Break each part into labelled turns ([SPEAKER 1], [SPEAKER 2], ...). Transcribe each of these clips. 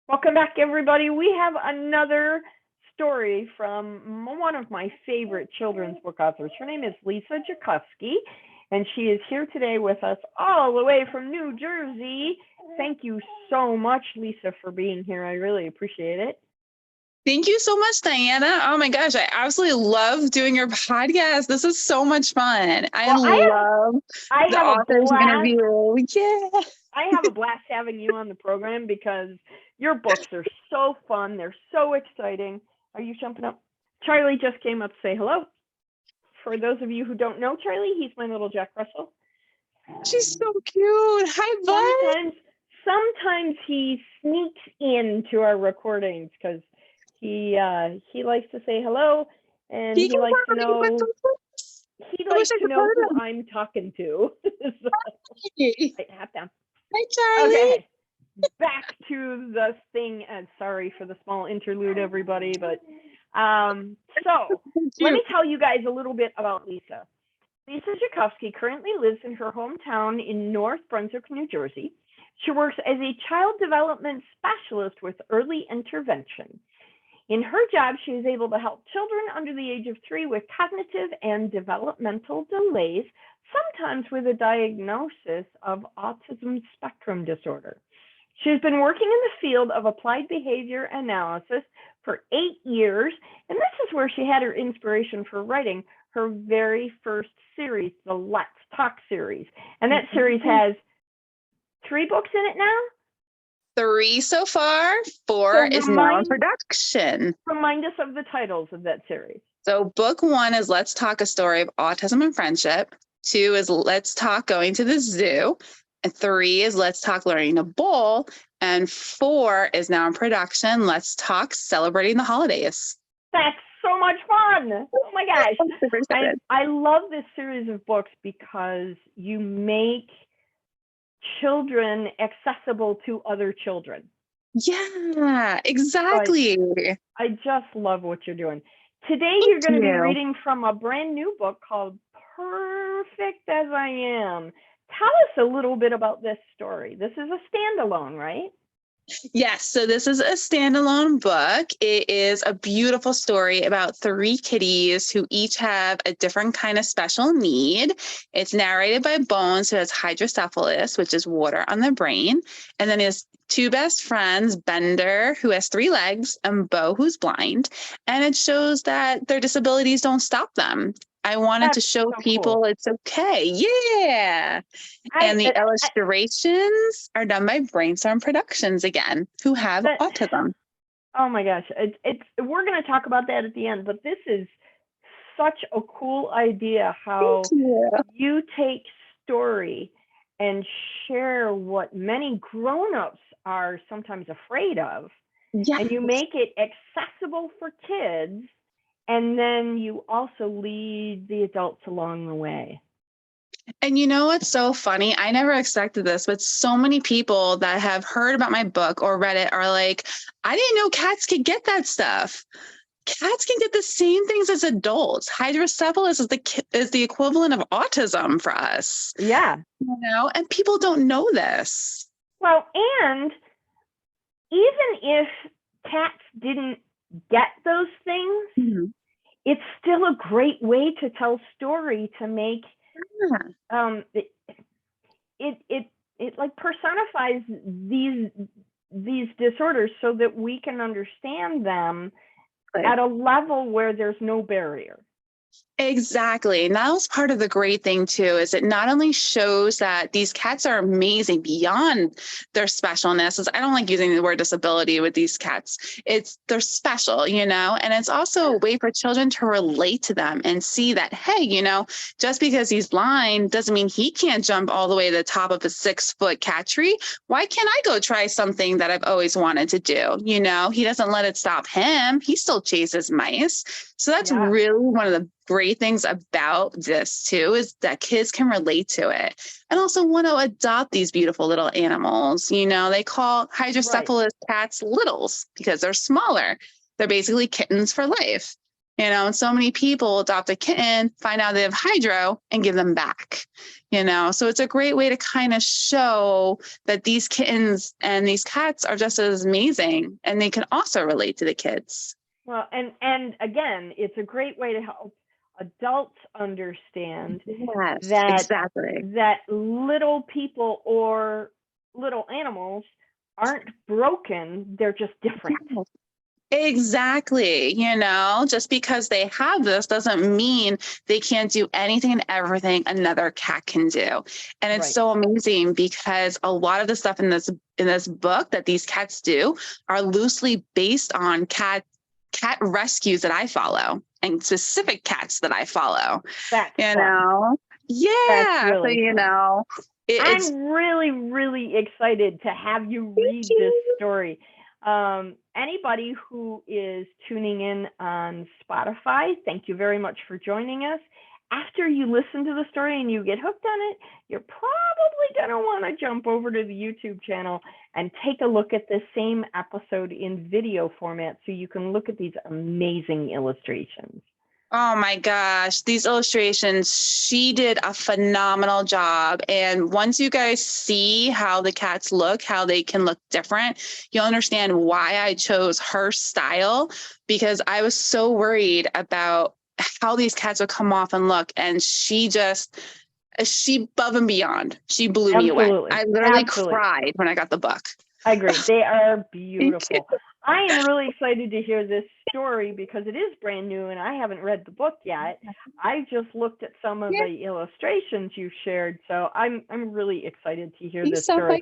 [SPEAKER 1] Welcome back, everybody. We have another story from one of my favorite children's book authors. Her name is Lisa Jacovsky, and she is here today with us all the way from New Jersey. Thank you so much, Lisa, for being here. I really appreciate it.
[SPEAKER 2] Thank you so much, Diana. Oh my gosh, I absolutely love doing your podcast. This is so much fun. I love the author's interview. Yeah.
[SPEAKER 1] I have a blast having you on the program because your books are so fun. They're so exciting. Are you jumping up? Charlie just came up to say hello. For those of you who don't know Charlie, he's my little Jack Russell.
[SPEAKER 2] She's so cute. Hi, bud.
[SPEAKER 1] Sometimes he sneaks into our recordings because he likes to say hello, and he likes to know who I'm talking to. So, right, hat down.
[SPEAKER 2] Hi, Charlie.
[SPEAKER 1] Okay, back to the thing. And sorry for the small interlude, everybody, but so let me tell you guys a little bit about Lisa. Lisa Jacovsky currently lives in her hometown in North Brunswick, New Jersey. She works as a child development specialist with early intervention. In her job, she is able to help children under the age of 3 with cognitive and developmental delays, sometimes with a diagnosis of Autism Spectrum Disorder. She has been working in the field of applied behavior analysis for 8 years, and this is where she had her inspiration for writing her very first series, the Let's Talk series. And that series has 3 books in it now?
[SPEAKER 2] 3 so far. 4 is now in production.
[SPEAKER 1] Remind us of the titles of that series.
[SPEAKER 2] So book 1 is Let's Talk, a story of autism and friendship. 2 is Let's Talk, going to the zoo. And 3 is Let's Talk, learning to bowl. And 4 is now in production, Let's Talk, celebrating the holidays.
[SPEAKER 1] That's so much fun. Oh my gosh. I love this series of books because you make children accessible to other children.
[SPEAKER 2] Yeah, exactly.
[SPEAKER 1] I just love what you're doing. Today you're going to be reading from a brand new book called Purrrfect As I Am. Tell us a little bit about this story. This is a standalone, right?
[SPEAKER 2] Yes, so this is a standalone book. It is a beautiful story about 3 kitties who each have a different kind of special need. It's narrated by Bones, who has hydrocephalus, which is water on the brain. And then his 2 best friends, Bender, who has 3 legs, and Bo, who's blind. And it shows that their disabilities don't stop them. I wanted to show people it's okay. Yeah. And the illustrations are done by Brainstorm Productions again, who have autism.
[SPEAKER 1] Oh my gosh. We're going to talk about that at the end, but this is such a cool idea how you take story and share what many grown-ups are sometimes afraid of. Yes. And you make it accessible for kids. And then you also lead the adults along the way.
[SPEAKER 2] And you know what's so funny? I never expected this, but so many people that have heard about my book or read it are like, I didn't know cats could get that stuff. Cats can get the same things as adults. Hydrocephalus is the equivalent of autism for us.
[SPEAKER 1] Yeah.
[SPEAKER 2] You know, and people don't know this.
[SPEAKER 1] Well, and even if cats didn't get those things, it's still a great way to tell story to make it like personifies these disorders so that we can understand them at a level where there's no barrier.
[SPEAKER 2] Exactly. And that was part of the great thing too, is it not only shows that these cats are amazing beyond their specialness. I don't like using the word disability with these cats. They're special, you know, and it's also a way for children to relate to them and see that, hey, you know, just because he's blind doesn't mean he can't jump all the way to the top of a 6-foot cat tree. Why can't I go try something that I've always wanted to do? You know, he doesn't let it stop him. He still chases mice. So that's really one of the great things about this too, is that kids can relate to it and also want to adopt these beautiful little animals. You know, they call hydrocephalus cats littles because they're smaller. They're basically kittens for life. And so many people adopt a kitten, find out they have hydro, and give them back. So it's a great way to kind of show that these kittens and these cats are just as amazing, and they can also relate to the kids.
[SPEAKER 1] Well, and again, it's a great way to help adults understand that little people or little animals aren't broken, they're just different.
[SPEAKER 2] Exactly. Just because they have this doesn't mean they can't do anything and everything another cat can do. And it's so amazing because a lot of the stuff in this book that these cats do are loosely based on cat rescues that I follow, and specific cats that I follow.
[SPEAKER 1] That's
[SPEAKER 2] Yeah.
[SPEAKER 1] That's really
[SPEAKER 2] I'm
[SPEAKER 1] really, really excited to have you read this story. Anybody who is tuning in on Spotify, thank you very much for joining us. After you listen to the story and you get hooked on it, you're probably going to want to jump over to the YouTube channel and take a look at the same episode in video format so you can look at these amazing illustrations.
[SPEAKER 2] Oh my gosh, these illustrations, she did a phenomenal job. And once you guys see how the cats look, how they can look different, you'll understand why I chose her style, because I was so worried about how these cats would come off and look. And she above and beyond. She blew me away. I literally cried when I got the book.
[SPEAKER 1] I agree. They are beautiful. I am really excited to hear this story because it is brand new and I haven't read the book yet. I just looked at some of the illustrations you shared, so I'm really excited to hear this story.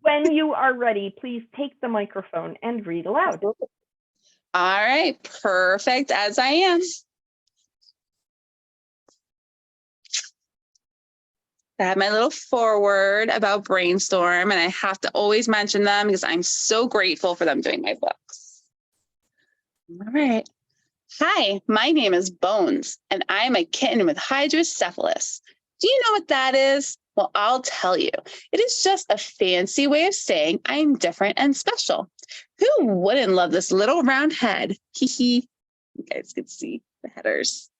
[SPEAKER 1] When you are ready, please take the microphone and read aloud.
[SPEAKER 2] All right, Purrrfect As I Am. I have my little foreword about Brainstorm, and I have to always mention them because I'm so grateful for them doing my books. All right. Hi, my name is Bones, and I am a kitten with hydrocephalus. Do you know what that is? Well, I'll tell you. It is just a fancy way of saying I'm different and special. Who wouldn't love this little round head? Hee hee. You guys can see the headers.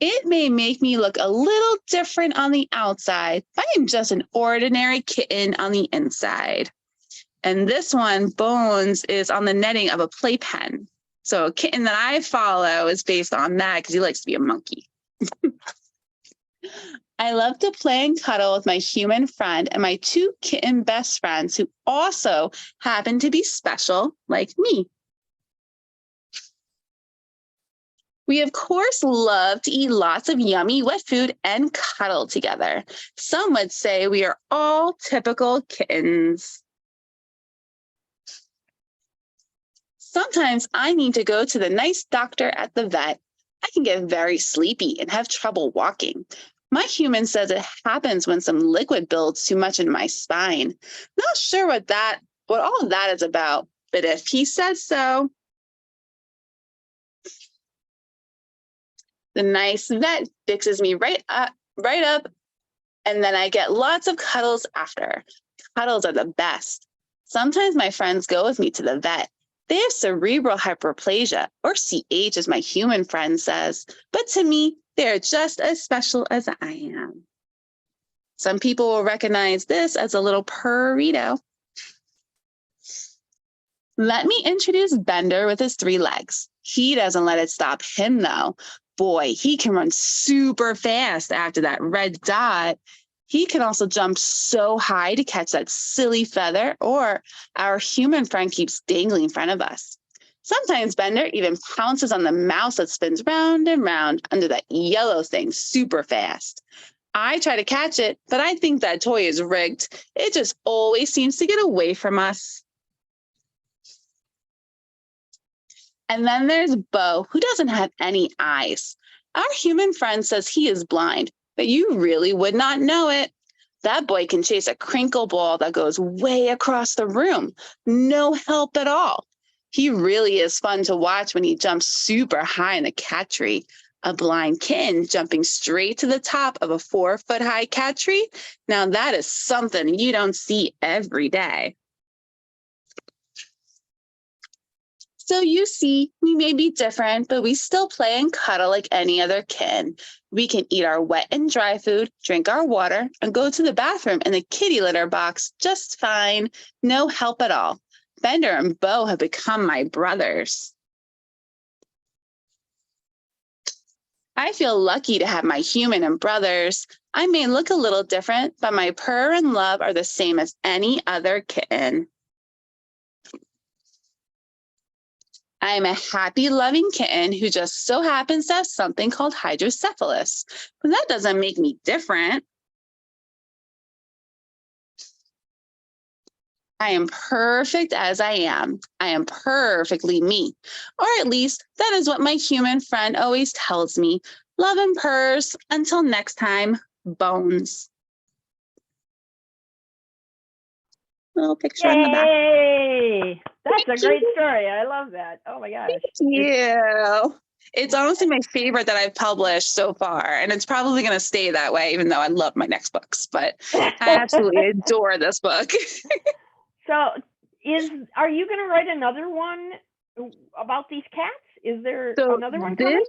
[SPEAKER 2] It may make me look a little different on the outside, but I'm just an ordinary kitten on the inside. And this one, Bones, is on the netting of a playpen. So a kitten that I follow is based on that because he likes to be a monkey. I love to play and cuddle with my human friend and my two kitten best friends who also happen to be special like me. We, of course, love to eat lots of yummy wet food and cuddle together. Some would say we are all typical kittens. Sometimes I need to go to the nice doctor at the vet. I can get very sleepy and have trouble walking. My human says it happens when some liquid builds too much in my spine. Not sure what all of that is about, but if he says so. The nice vet fixes me right up, and then I get lots of cuddles after. Cuddles are the best. Sometimes my friends go with me to the vet. They have cerebral hyperplasia, or CH as my human friend says, but to me, they're just as special as I am. Some people will recognize this as a little purrrito. Let me introduce Bender with his 3 legs. He doesn't let it stop him though. Boy, he can run super fast after that red dot. He can also jump so high to catch that silly feather, or our human friend keeps dangling in front of us. Sometimes Bender even pounces on the mouse that spins round and round under that yellow thing super fast. I try to catch it, but I think that toy is rigged. It just always seems to get away from us. And then there's Bo, who doesn't have any eyes. Our human friend says he is blind, but you really would not know it. That boy can chase a crinkle ball that goes way across the room. No help at all. He really is fun to watch when he jumps super high in the cat tree. A blind kitten jumping straight to the top of a 4-foot-high cat tree. Now that is something you don't see every day. So you see, we may be different, but we still play and cuddle like any other kin. We can eat our wet and dry food, drink our water, and go to the bathroom in the kitty litter box just fine. No help at all. Bender and Bo have become my brothers. I feel lucky to have my human and brothers. I may look a little different, but my purr and love are the same as any other kitten. I am a happy, loving kitten who just so happens to have something called hydrocephalus, but that doesn't make me different. I am perfect as I am. I am perfectly me. Or at least that is what my human friend always tells me. Love and purrs. Until next time, Bones. Little picture in the back.
[SPEAKER 1] Yay! That's
[SPEAKER 2] Thank
[SPEAKER 1] a great
[SPEAKER 2] you.
[SPEAKER 1] story. I love that. Oh my gosh.
[SPEAKER 2] Thank you. It's honestly my favorite that I've published so far, and it's probably going to stay that way, even though I love my next books. But I absolutely adore this book.
[SPEAKER 1] So, are you going to write another one about these cats? Is there another one coming?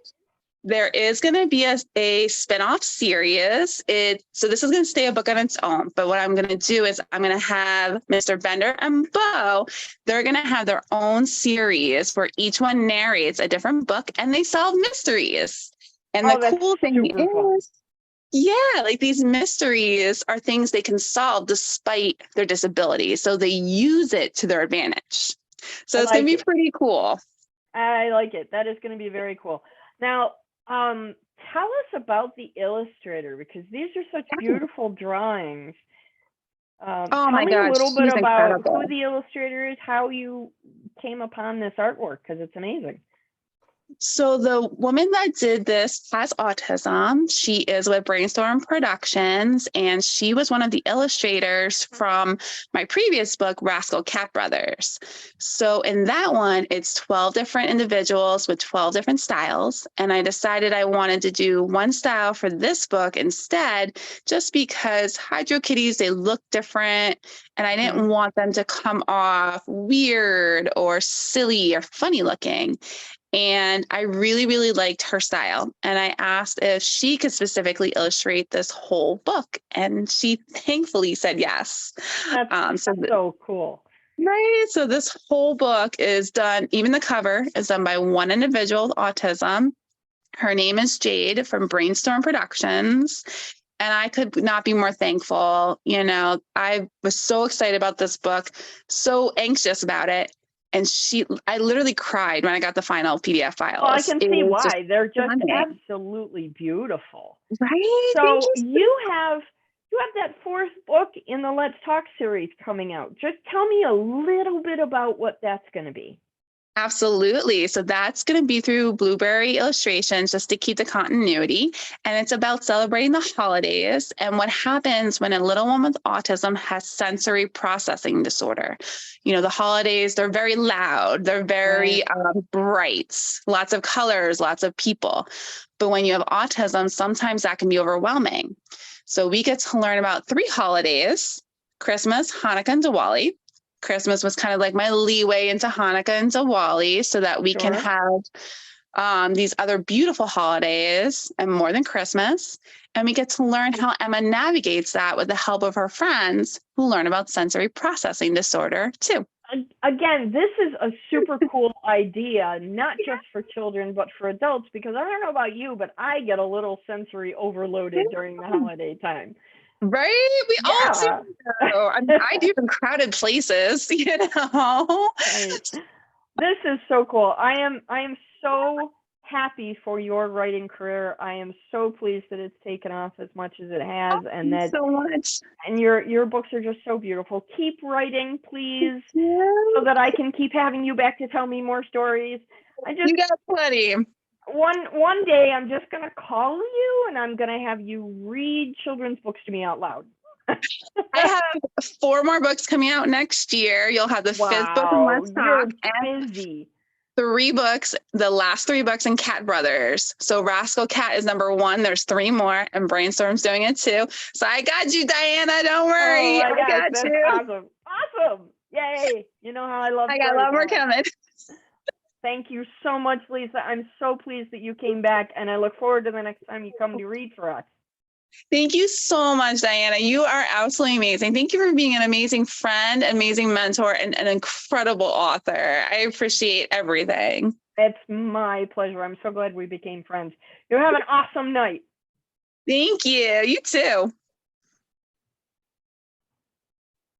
[SPEAKER 2] There is going to be a spin-off series. So this is going to stay a book on its own. But what I'm going to do is I'm going to have Mr. Bender and Bo. They're going to have their own series where each one narrates a different book and they solve mysteries. And the cool thing is, yeah, like these mysteries are things they can solve despite their disability. So they use it to their advantage. So it's going to be pretty cool.
[SPEAKER 1] I like it. That is going to be very cool. Now, tell us about the illustrator, because these are such beautiful drawings. Tell me a little bit about who the illustrator is, how you came upon this artwork, because it's amazing.
[SPEAKER 2] So the woman that did this has autism. She is with Brainstorm Productions, and she was one of the illustrators from my previous book, Rascal Cat Brothers. So in that one, it's 12 different individuals with 12 different styles. And I decided I wanted to do one style for this book instead, just because Hydro Kitties, they look different. And I didn't want them to come off weird or silly or funny looking. And I really, really liked her style. And I asked if she could specifically illustrate this whole book. And she thankfully said yes.
[SPEAKER 1] That's so cool.
[SPEAKER 2] Right. So this whole book is done, even the cover is done by one individual with autism. Her name is Jade from Brainstorm Productions. And I could not be more thankful. You know, I was so excited about this book, so anxious about it. And I literally cried when I got the final PDF files.
[SPEAKER 1] Well, I can see why. They're just absolutely beautiful.
[SPEAKER 2] Right?
[SPEAKER 1] So you have that fourth book in the Let's Talk series coming out. Just tell me a little bit about what that's going to be.
[SPEAKER 2] Absolutely. So that's going to be through Blueberry Illustrations, just to keep the continuity. And it's about celebrating the holidays and what happens when a little one with autism has sensory processing disorder. You know, the holidays, they're very loud. They're very bright, lots of colors, lots of people. But when you have autism, sometimes that can be overwhelming. So we get to learn about 3 holidays: Christmas, Hanukkah, and Diwali. Christmas was kind of like my leeway into Hanukkah and Diwali, so that we can have these other beautiful holidays and more than Christmas. And we get to learn how Emma navigates that with the help of her friends who learn about sensory processing disorder too.
[SPEAKER 1] Again, this is a super cool idea, not just for children, but for adults, because I don't know about you, but I get a little sensory overloaded during the holiday time.
[SPEAKER 2] Right? We all do. I mean, I do in crowded places, you know.
[SPEAKER 1] Right. This is so cool. I am so happy for your writing career. I am so pleased that it's taken off as much as it has, and that
[SPEAKER 2] so much.
[SPEAKER 1] And your books are just so beautiful. Keep writing, please, so that I can keep having you back to tell me more stories.
[SPEAKER 2] You got plenty.
[SPEAKER 1] One day I'm just gonna call you and I'm gonna have you read children's books to me out loud.
[SPEAKER 2] I have 4 more books coming out next year. You'll have the 5th book in Let's Talk.
[SPEAKER 1] You're busy.
[SPEAKER 2] 3 books, the last 3 books in Cat Brothers. So Rascal Cat is number 1. There's 3 more, and Brainstorm's doing it too. So I got you, Diana. Don't worry.
[SPEAKER 1] Oh my gosh,
[SPEAKER 2] that's
[SPEAKER 1] awesome. Awesome. Yay. You know how I love
[SPEAKER 2] I got a lot more coming.
[SPEAKER 1] Thank you so much, Lisa. I'm so pleased that you came back, and I look forward to the next time you come to read for us.
[SPEAKER 2] Thank you so much, Diana. You are absolutely amazing. Thank you for being an amazing friend, amazing mentor, and an incredible author. I appreciate everything.
[SPEAKER 1] It's my pleasure. I'm so glad we became friends. You have an awesome night.
[SPEAKER 2] Thank you. You too.